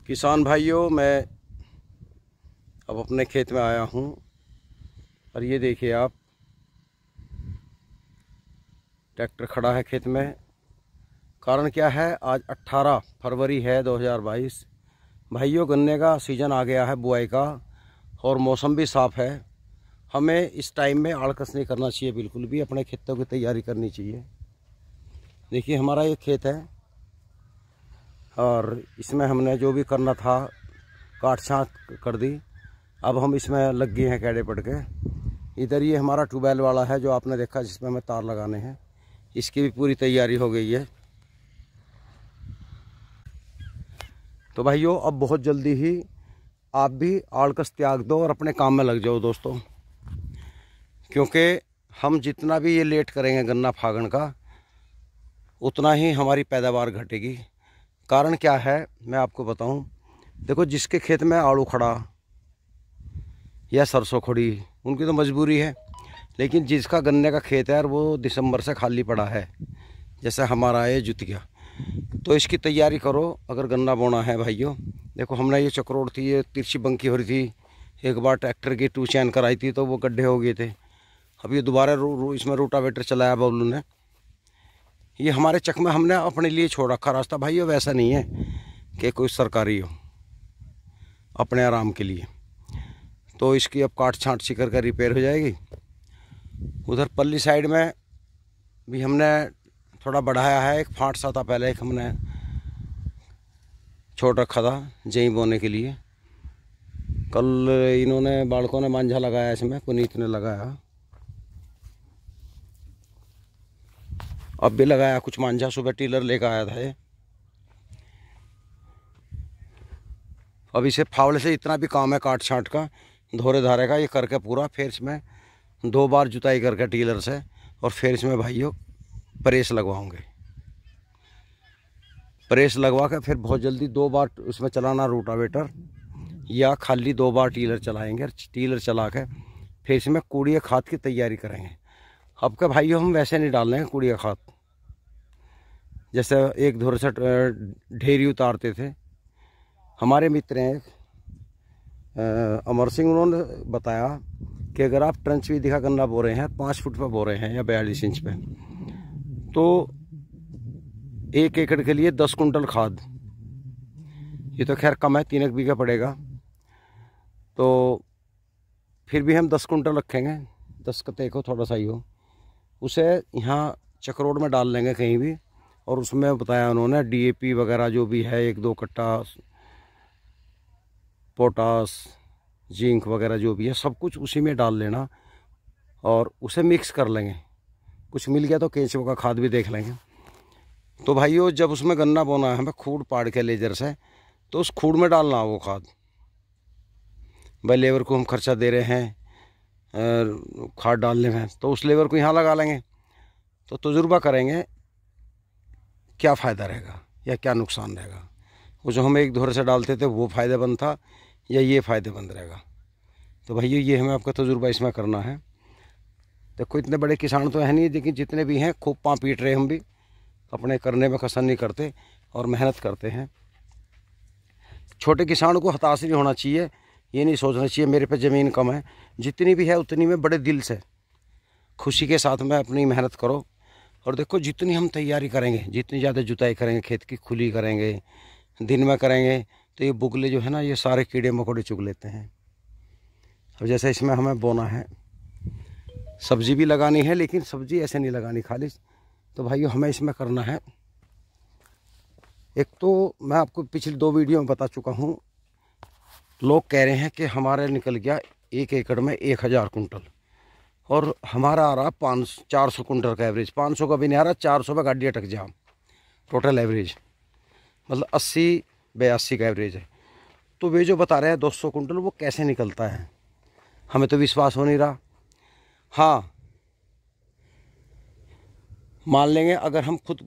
किसान भाइयों, मैं अब अपने खेत में आया हूँ और ये देखिए आप, ट्रैक्टर खड़ा है खेत में। कारण क्या है, आज 18 फरवरी है 2022। भाइयों, गन्ने का सीज़न आ गया है बुआई का और मौसम भी साफ़ है। हमें इस टाइम में आड़कस नहीं करना चाहिए, बिल्कुल भी अपने खेतों की तैयारी करनी चाहिए। देखिए हमारा ये खेत है और इसमें हमने जो भी करना था काट छाँट कर दी। अब हम इसमें लग गए हैं कैड़े पड़ के। इधर ये हमारा ट्यूबवेल वाला है जो आपने देखा, जिसमें हमें तार लगाने हैं। इसकी भी पूरी तैयारी हो गई है। तो भाइयों, अब बहुत जल्दी ही आप भी आड़कस त्याग दो और अपने काम में लग जाओ दोस्तों, क्योंकि हम जितना भी ये लेट करेंगे गन्ना फागण का, उतना ही हमारी पैदावार घटेगी। कारण क्या है मैं आपको बताऊं। देखो, जिसके खेत में आड़ू खड़ा या सरसों खड़ी, उनकी तो मजबूरी है। लेकिन जिसका गन्ने का खेत है और वो दिसंबर से खाली पड़ा है, जैसे हमारा ये जुतिया, तो इसकी तैयारी करो अगर गन्ना बोना है भाइयों। देखो, हमने ये चक्रोड़ थी, ये तिरछी बंकी हो रही थी। एक बार ट्रैक्टर की 2 चैन कराई थी तो वो गड्ढे हो गए थे। अब ये दोबारा इसमें रोटावेटर चलाया बबलू ने। ये हमारे चक में हमने अपने लिए छोड़ रखा रास्ता भाइयों। वैसा नहीं है कि कोई सरकारी हो, अपने आराम के लिए। तो इसकी अब काट छाँट सी करके रिपेयर हो जाएगी। उधर पल्ली साइड में भी हमने थोड़ा बढ़ाया है। एक फाँट सा था पहले, एक हमने छोड़ रखा था जई बोने के लिए। कल इन्होंने बालकों ने मांझा लगाया, इसमें पुनीत ने लगाया, अब भी लगाया कुछ मांझा। सुबह टीलर लेकर आया था ये। अब इसे फावड़े से इतना भी काम है काट छाँट का, धोरे धारे का, ये करके पूरा फिर इसमें 2 बार जुताई करके टीलर से, और फिर इसमें भाइयों प्रेस लगवाऊंगे। प्रेस लगवा कर फिर बहुत जल्दी 2 बार उसमें चलाना रोटावेटर, या खाली 2 बार टीलर चलाएंगे। टीलर चला के फिर इसमें कूड़िया खाद की तैयारी करेंगे। अब के भाइयों हम वैसे नहीं डाल लेंगे कूड़िया खाद, जैसे एक धुर से ढेरी उतारते थे। हमारे मित्र हैं अमर सिंह, उन्होंने बताया कि अगर आप ट्रंच भी दिखा गन्ना बो रहे हैं, 5 फुट पे बो रहे हैं या 42 इंच पे, तो 1 एकड़ के लिए 10 कुंटल खाद। ये तो खैर कम है, 3 बीघा पड़ेगा, तो फिर भी हम 10 कुंटल रखेंगे। 10 कते को थोड़ा सा ही हो, उसे यहाँ चक्रोड़ में डाल लेंगे कहीं भी। और उसमें बताया उन्होंने DAP वगैरह जो भी है, 1-2 कट्टा पोटास, जिंक वगैरह जो भी है, सब कुछ उसी में डाल लेना और उसे मिक्स कर लेंगे। कुछ मिल गया तो केंचुआ का खाद भी देख लेंगे। तो भाइयों, जब उसमें गन्ना बोना है हमें खूड़ पाड़ के लेजर से, तो उस खूड़ में डालना वो खाद। भाई लेबर को हम खर्चा दे रहे हैं खाद डालने में, तो उस लेबर को यहाँ लगा लेंगे। तो तजुर्बा करेंगे क्या फ़ायदा रहेगा या क्या नुकसान रहेगा। वो जो हम एक धोरे से डालते थे वो फ़ायदेमंद था या ये फ़ायदेमंद रहेगा। तो भैया ये हमें आपका तजुर्बा इसमें करना है। देखो, इतने बड़े किसान तो है नहीं, लेकिन जितने भी हैं खूब पाँव पीट रहे, हम भी अपने करने में कसर नहीं करते और मेहनत करते हैं। छोटे किसानों को हताश नहीं होना चाहिए, ये नहीं सोचना चाहिए मेरे पे ज़मीन कम है। जितनी भी है उतनी में बड़े दिल से खुशी के साथ में अपनी मेहनत करो। और देखो, जितनी हम तैयारी करेंगे, जितनी ज़्यादा जुताई करेंगे, खेत की खुली करेंगे, दिन में करेंगे, तो ये बुगले जो है ना, ये सारे कीड़े मकोड़े चुग लेते हैं। अब जैसे इसमें हमें बोना है, सब्ज़ी भी लगानी है, लेकिन सब्ज़ी ऐसे नहीं लगानी खाली। तो भाइयों, हमें इसमें करना है, एक तो मैं आपको पिछली 2 वीडियो में बता चुका हूँ। लोग कह रहे हैं कि हमारे निकल गया 1 एकड़ में 1000 कुंटल, और हमारा आ रहा 400 कुंटल का एवरेज। 500 का भी नहीं आ रहा, 400 पे गाड़ी अटक जाओ। टोटल एवरेज मतलब 80-82 का एवरेज है। तो वे जो बता रहे हैं 200 कुंटल, वो कैसे निकलता है, हमें तो विश्वास हो नहीं रहा। हाँ, मान लेंगे अगर हम खुद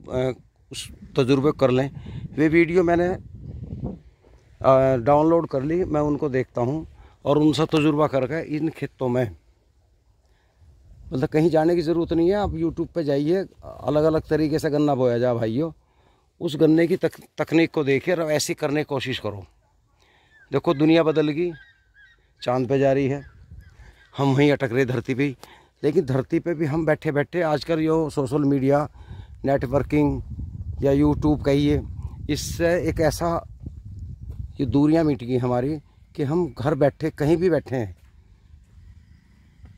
उस तजुर्बे कर लें। वे वीडियो मैंने डाउनलोड कर ली, मैं उनको देखता हूँ और उनसे तजुर्बा करके इन खेतों में, मतलब कहीं जाने की ज़रूरत नहीं है। आप YouTube पे जाइए, अलग अलग तरीके से गन्ना बोया जा भाइयों। उस गन्ने की तकनीक को देखिए और ऐसी करने की कोशिश करो। देखो दुनिया बदल गई, चांद पे जा रही है, हम वहीं अटक रहे धरती पे ही। लेकिन धरती पे भी हम बैठे बैठे आजकल यो सोशल मीडिया, नेटवर्किंग या यूट्यूब कहिए, इससे एक ऐसा ये दूरियां मिट गई हमारी कि हम घर बैठे कहीं भी बैठे हैं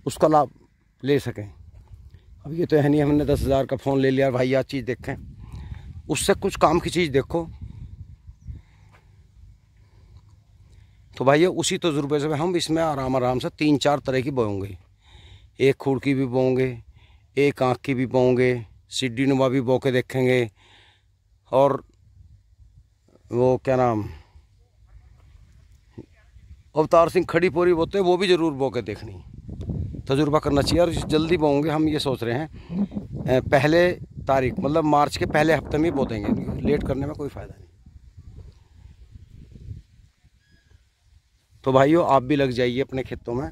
उसका लाभ ले सकें। अब ये तो है नहीं हमने 10,000 का फ़ोन ले लिया भाई आज चीज़ देखें, उससे कुछ काम की चीज़ देखो। तो भाई उसी तजुर्बे से हम इसमें आराम आराम से 3-4 तरह की बोएंगे। एक खूड़ की भी बोएंगे, एक आँख की भी बोएंगे, सीढ़ी नुमा भी बो के देखेंगे, और वो क्या नाम अवतार सिंह खड़ी पोरी बोते वो भी ज़रूर बो के देखनी, तजुर्बा करना चाहिए। और जल्दी बोएंगे, हम ये सोच रहे हैं पहले तारीख मतलब मार्च के पहले हफ्ते में बो देंगे, लेट करने में कोई फ़ायदा नहीं। तो भाइयों आप भी लग जाइए अपने खेतों में,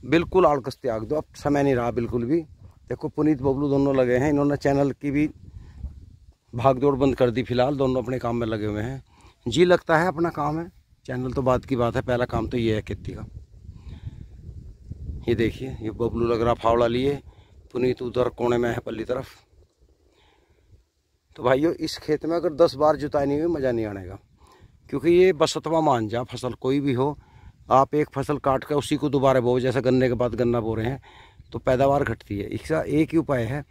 बिल्कुल आड़कस त्याग दो, अब समय नहीं रहा बिल्कुल भी। देखो पुनीत बबलू दोनों लगे हैं, इन्होंने चैनल की भी भागदौड़ बंद कर दी, फिलहाल दोनों अपने काम में लगे हुए हैं। जी लगता है अपना काम है, चैनल तो बात की बात है, पहला काम तो ये है खेती का। ये देखिए ये बबलू लग रहा फावड़ा लिए, पुनीत उधर कोने में है पल्ली तरफ। तो भाइयों इस खेत में अगर 10 बार जुताई नहीं हुई मज़ा नहीं आनेगा, क्योंकि ये बसतवा मान जा फसल कोई भी हो, आप एक फसल काट कर उसी को दोबारा बो, जैसे गन्ने के बाद गन्ना बो रहे हैं तो पैदावार घटती है। इसका एक ही उपाय है,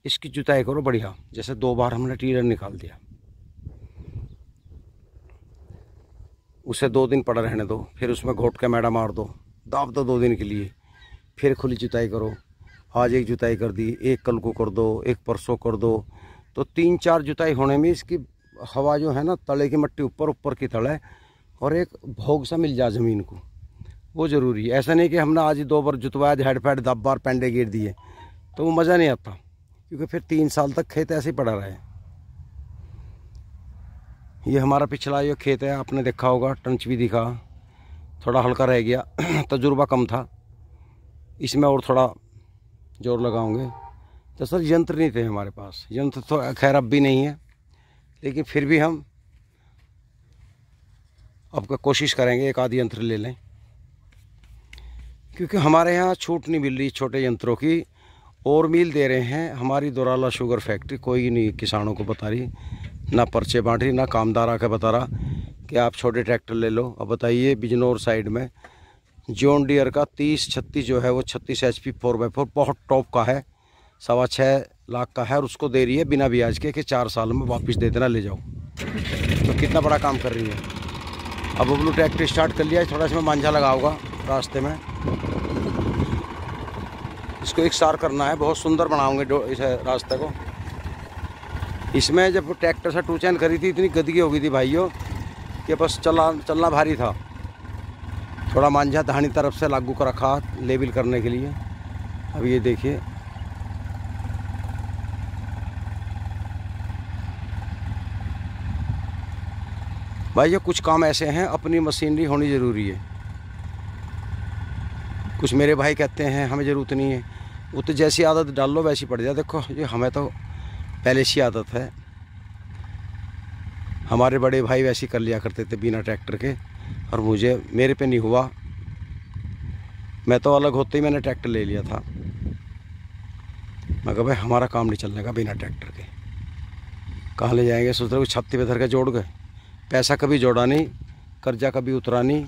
इसकी जुताई करो बढ़िया, जैसे 2 बार हमने टीलर निकाल दिया, उसे 2 दिन पड़ा रहने दो, फिर उसमें घोट के मैडा मार दो, दाब दो 2 दिन के लिए, फिर खुली जुताई करो। आज एक जुताई कर दी, एक कल को कर दो, एक परसों कर दो, तो 3-4 जुताई होने में इसकी हवा जो है ना, तले की मट्टी ऊपर ऊपर की तले, और एक भोग सा मिल जाए ज़मीन को, वो ज़रूरी है। ऐसा नहीं कि हमने आज ही 2 बार जुतवाया, हेड पैड 10 बार पेंडे गिर दिए, तो वो मज़ा नहीं आता, क्योंकि फिर 3 साल तक खेत ऐसे ही पड़ा रहे। ये हमारा पिछला ये खेत है, आपने देखा होगा, टंच भी दिखा, थोड़ा हल्का रह गया तजुर्बा कम था, इसमें और थोड़ा जोर लगाओगे। तो सर यंत्र नहीं थे हमारे पास, यंत्र तो खैर अब भी नहीं है, लेकिन फिर भी हम अब कोशिश करेंगे एक आधी यंत्र ले लें, क्योंकि हमारे यहाँ छूट नहीं मिल रही छोटे यंत्रों की, और मील दे रहे हैं हमारी दोराला शुगर फैक्ट्री, कोई नहीं किसानों को बता रही, ना पर्चे बांट रही, ना कामदार आके बता रहा कि आप छोटे ट्रैक्टर ले लो। अब बताइए बिजनौर साइड में जॉन डियर का 30-36 जो है वो 36 HP 4x4 बहुत टॉप का है, 6.25 लाख का है, और उसको दे रही है बिना ब्याज के कि 4 साल में वापस दे देना, ले जाओ। तो कितना बड़ा काम कर रही है। अब बबलू ट्रैक्टर स्टार्ट कर लिया है, थोड़ा सा मांझा लगा होगा रास्ते में, इसको एक सार करना है, बहुत सुंदर बनाऊंगे इस रास्ते को। इसमें जब ट्रैक्टर से 2 चैन करी थी इतनी गदगी हो गई थी भाइयों कि बस चलना भारी था। थोड़ा मांझा दाहिनी तरफ से लागू कर रखा लेवल करने के लिए। अब ये देखिए भाई, ये कुछ काम ऐसे हैं अपनी मशीनरी होनी ज़रूरी है। कुछ मेरे भाई कहते हैं हमें ज़रूरत नहीं है, वो तो जैसी आदत डाल लो वैसी पड़ जाए। देखो ये हमें तो पहले से आदत है, हमारे बड़े भाई वैसे कर लिया करते थे बिना ट्रैक्टर के, और मुझे मेरे पे नहीं हुआ, मैं तो अलग होते ही मैंने ट्रैक्टर ले लिया था। मैं कहा भाई हमारा काम नहीं चलने का बिना ट्रैक्टर के, कहाँ ले जाएंगे। सोच रहे छत्ती पे धर के जोड़ गए, पैसा कभी जोड़ा नहीं, कर्जा कभी उतरा नहीं।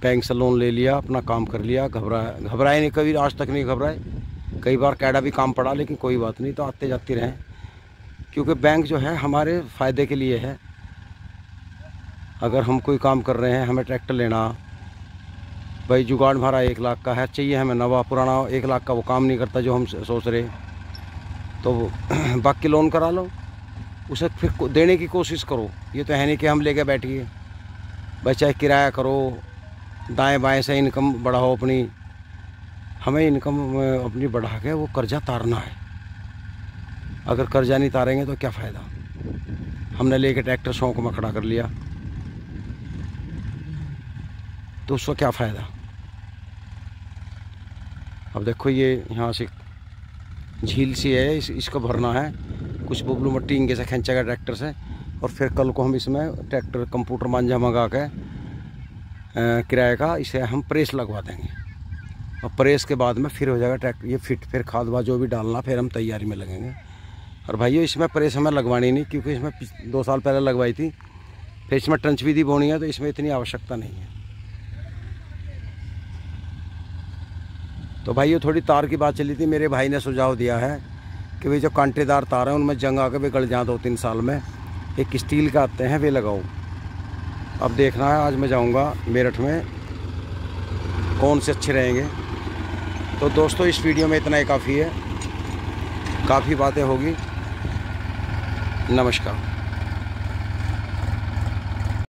बैंक से लोन ले लिया, अपना काम कर लिया, घबराए नहीं कभी, आज तक नहीं घबराए। कई बार कैडा भी काम पड़ा, लेकिन कोई बात नहीं, तो आते जाते रहें, क्योंकि बैंक जो है हमारे फ़ायदे के लिए है। अगर हम कोई काम कर रहे हैं, हमें ट्रैक्टर लेना, भाई जुगाड़ हमारा 1 लाख का है, चाहिए हमें नवा, पुराना 1 लाख का वो काम नहीं करता जो हम सोच रहे, तो बाकी लोन करा लो, उसे फिर देने की कोशिश करो। ये तो है नहीं कि हम लेके बैठिए, भाई चाहे किराया करो, दाएं बाएं से इनकम बढ़ाओ अपनी, हमें इनकम अपनी बढ़ा के वो कर्जा तारना है। अगर कर्जा नहीं तारेंगे तो क्या फ़ायदा। हमने लेके ट्रैक्टर शौक में खड़ा कर लिया तो उसका क्या फ़ायदा। अब देखो ये यहाँ से झील सी है, इसको भरना है, कुछ बबलू मट्टी इनके से खींचेगा ट्रैक्टर से, और फिर कल को हम इसमें ट्रैक्टर कंप्यूटर मांझा मंगा के किराए का इसे हम प्रेस लगवा देंगे, और प्रेस के बाद में फिर हो जाएगा ट्रैक्टर ये फिट। फिर खाद वाद जो भी डालना फिर हम तैयारी में लगेंगे। और भाइयों इसमें प्रेस हमें लगवानी नहीं, क्योंकि इसमें 2 साल पहले लगवाई थी, फिर इसमें ट्रंच विधि बोनी है, तो इसमें इतनी आवश्यकता नहीं है। तो भाइयों थोड़ी तार की बात चली थी, मेरे भाई ने सुझाव दिया है कि भाई जो कांटेदार तार हैं उनमें जंग आकर बिगड़ जाए 2-3 साल में, एक स्टील का आते हैं वे लगाओ। अब देखना है, आज मैं जाऊंगा मेरठ में कौन से अच्छे रहेंगे। तो दोस्तों इस वीडियो में इतना ही काफ़ी है, काफ़ी बातें होगी। नमस्कार।